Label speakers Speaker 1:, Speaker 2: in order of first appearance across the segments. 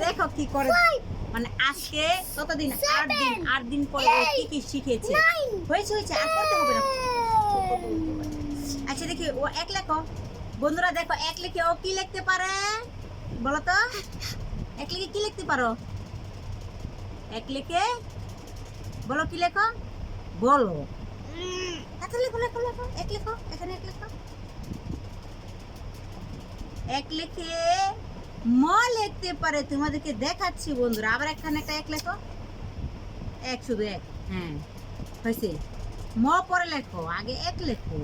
Speaker 1: দেখো কি করে, মানে আজকে কতদিন, 8 দিন পরে ও কি কি শিখেছে। হয়েছে হয়েছে, আর করতে হবে না। আচ্ছা দেখি ও এক লেখো, বন্ধুরা দেখো এক লিখে ও কি লিখতে পারে বলো তো, এক লিখে কি লিখতে পারো, এক লিখে বলো কি লেখো বলো। আচ্ছা লেখো লেখো লেখো, এক লেখো, এখানে এক লেখো, এক লিখে ম লিখতে পারে, তোমাদেরকে দেখাচ্ছি বন্ধুরা। আবার এখানে একটা এক লেখো, এক শুধু এক, হ্যাঁ হয়েছে। ম পরে লেখো, আগে এক লেখো,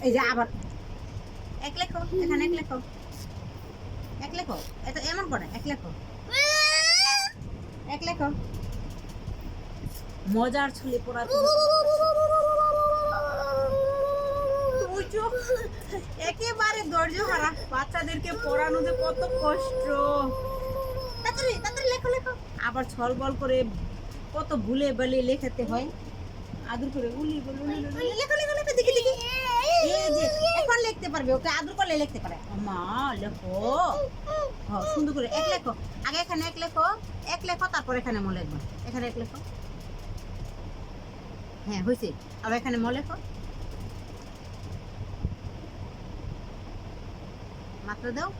Speaker 1: এই যে আবার এক লেখো, এখানে এক লেখো, এক লেখো, এত এমন করে এক লেখো, এক লেখো। মজার ছুলে পড়া একেবারে ধৈর্য হারা, বাচ্চাদেরকে পড়ানো যে কত কষ্ট। তাড়াতাড়ি তাড়াতাড়ি লেখো লেখো, আবার ছল বল করে কত ভুলে বলে লেখাতে হয়, আদর করে উলি বলে লেখো লেখো লেখো, দেখি দেখি এই যে এখন লিখতে পারবে, ওকে আদর করলে লিখতে পারে। মা লেখো, হ্যাঁ সুন্দর করে এক লেখো, আগে এখানে এক লেখো, এক লেখো, তারপর এখানে ম লিখবা, এখানে এক লেখো, হ্যাঁ হয়েছে। আবার এখানে ম লেখো, মাত্র দাও।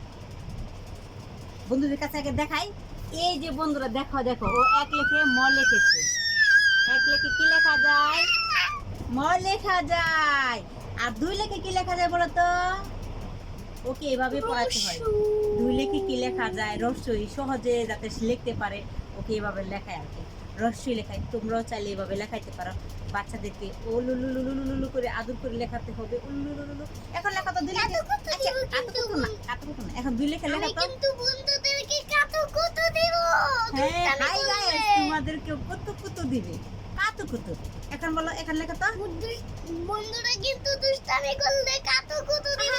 Speaker 1: বন্ধুদের কাছে আগে দেখাই, এই যে বন্ধুরা দেখো দেখো, ও এক লেখে ম লিখেছে, এক লেখে কি লেখা যায়, ম লেখা যায়। আর দুই লেখে কি লেখা যায় বলো তো, ওকে এভাবে পড়াতে হয়। দুই লেখে কি লেখা যায়, রস্যই, সহজে যাতে লিখতে পারে, ওকে এভাবে লেখায় আর কি, রস্যই লেখায়। তোমরাও চাইলে এভাবে লেখাইতে পারো বাচ্চাদেরকে, ও লুলু লুলু লুলু করে আদর করে লেখাতে হবে। উলু লুলু, এখন লেখা তো দুই লেখে, কাতুকুতু না, কাতুকুতু না, এখন দুই লেখে লেখা তো।
Speaker 2: কিন্তু বন্ধুদেরকে কাতুকুতু দেব,
Speaker 1: হ্যাঁ হাই গাইস, তোমাদেরকে কুতু দিবে, কাতুকুতু। এখন বলো, এখন লেখা তো।
Speaker 2: বন্ধুরা কিন্তু দুষ্টামি করলে কাতুকুতু দেব।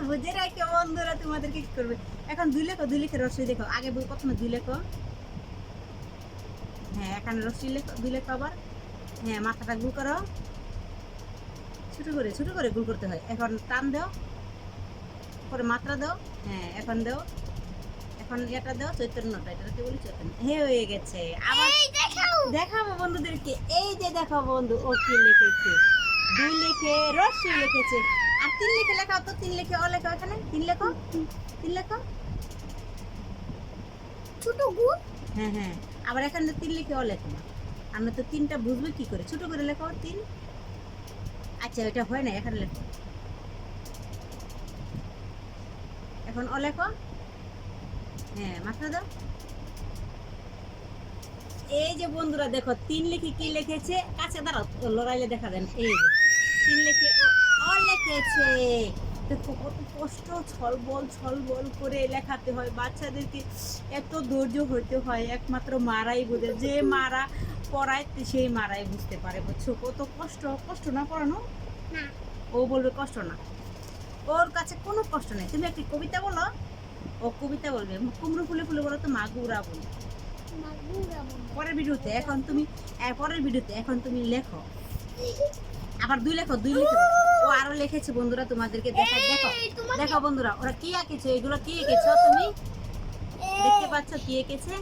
Speaker 1: বুঝে রাখো বন্ধুরা, তোমাদেরকে কি করবে। এখন দুই লেখো, দুই লেখে রসই দেখো, আগে প্রথমে দুই লেখো, হ্যাঁ এখানে রসই লেখো, দুই লেখো আবার, হ্যাঁ মাথাটা গুল করো, ছোট করে গুল করতে হয়। এখন টান দাও, পরে মাত্রা দাও, হ্যাঁ এখন দাও, এখন এটা দাও, চৈতন্যটা, এটাকে বলি চৈতন্য, হে হয়ে গেছে। আবার দেখাবো বন্ধুদেরকে, এই যে দেখো বন্ধু ও কি লিখেছে, দুই লিখে রসই লিখেছে। আর তিন লিখে লেখাও তো, তিন লিখে ও লেখো, এখানে তিন লেখো, তিন লেখো,
Speaker 2: ছোট গু,
Speaker 1: হ্যাঁ হ্যাঁ। আবার এখানে তিন লিখে ও লেখো না, আমরা তো তিনটা বুঝবে কি করে, ছোট করে লেখো তিন। আচ্ছা এটা হয় না, এখানে লেখো, এখন ও লেখো, হ্যাঁ মাথা দাও। এই যে বন্ধুরা দেখো, তিন লিখে কি লিখেছে, কাছে দাঁড়াও লড়াইলে দেখা যায় না, এই যে তিন লিখে ও লিখেছে। দেখো কত কষ্ট, ছল বল করে লেখাতে হয় বাচ্চাদেরকে, এত ধৈর্য হইতে হয় একমাত্র মারাই বোঝে, যে মারা পড়ায় সেই মারাই বুঝতে পারে, বুঝছো কত কষ্ট। কষ্ট না পড়ানো
Speaker 2: না,
Speaker 1: ও বলবে কষ্ট না, ওর কাছে কোনো কষ্ট নেই। তুমি একটি কবিতা বলো, ও কবিতা বলবে, কুমড়ো ফুলে ফুলে বলো তো মাগুরা বলে পরের ভিডিওতে। এখন তুমি পরের ভিডিওতে, এখন তুমি লেখো, আবার দুই লেখো, দুই লিখে ও আরো লিখেছে বন্ধুরা, তোমাদেরকে দেখাই। দেখো দেখো বন্ধুরা, ওরা কি এঁকেছে, এগুলো কি এঁকেছো তুমি দেখতে পাচ্ছ, কি এঁকেছে,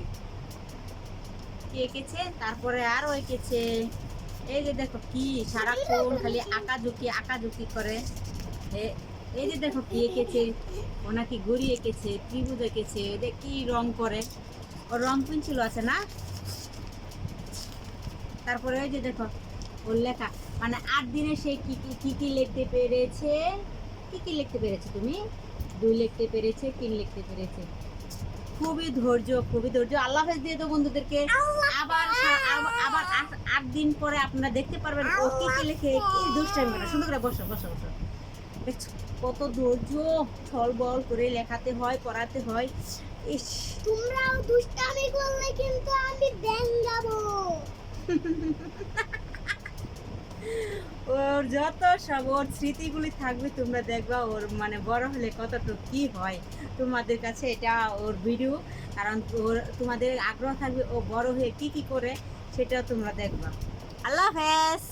Speaker 1: কি এঁকেছে, তারপরে আরো এঁকেছে। এই যে দেখো কি সারাক্ষণ খালি আঁকাঝুঁকি করে। এই যে দেখো কি এঁকেছে, ও নাকি গড়ি এঁকেছে, ত্রিভুজ এঁকেছে, এটা কি রং করে, ওর রং পেন্সিল আছে না। তারপরে ওই যে দেখো ওর লেখা, মানে 8 দিনে সে কি লিখতে পেরেছে, কি লিখতে পেরেছে তুমি, 2 লিখতে পেরেছে, 3 লিখতে পেরেছে। খুবই ধৈর্য, খুবই ধৈর্য। আল্লাহ হাফেজ দিয়ে তো বন্ধুদেরকে। আবার আবার 8 দিন পরে আপনারা দেখতে পারবেন ও কি লিখে, কি দুষ্টামি করে। সুন্দর করে বসো বসো বসো, দেখছো কত ধৈর্য, ছল বল করে লেখাতে হয়, পড়াতে হয়। ইস,
Speaker 2: তোমরাও দুষ্টামি করলে কিন্তু আমি দেঙ্গাবো।
Speaker 1: ওর যত সব ওর স্মৃতিগুলি থাকবে, তোমরা দেখবা ওর মানে বড় হলে কতটুকু কি হয় তোমাদের কাছে, এটা ওর ভিডিও। কারণ ওর তোমাদের আগ্রহ থাকবে ও বড় হয়ে কি করে, সেটা তোমরা দেখবা। আল্লাহ হাফেজ।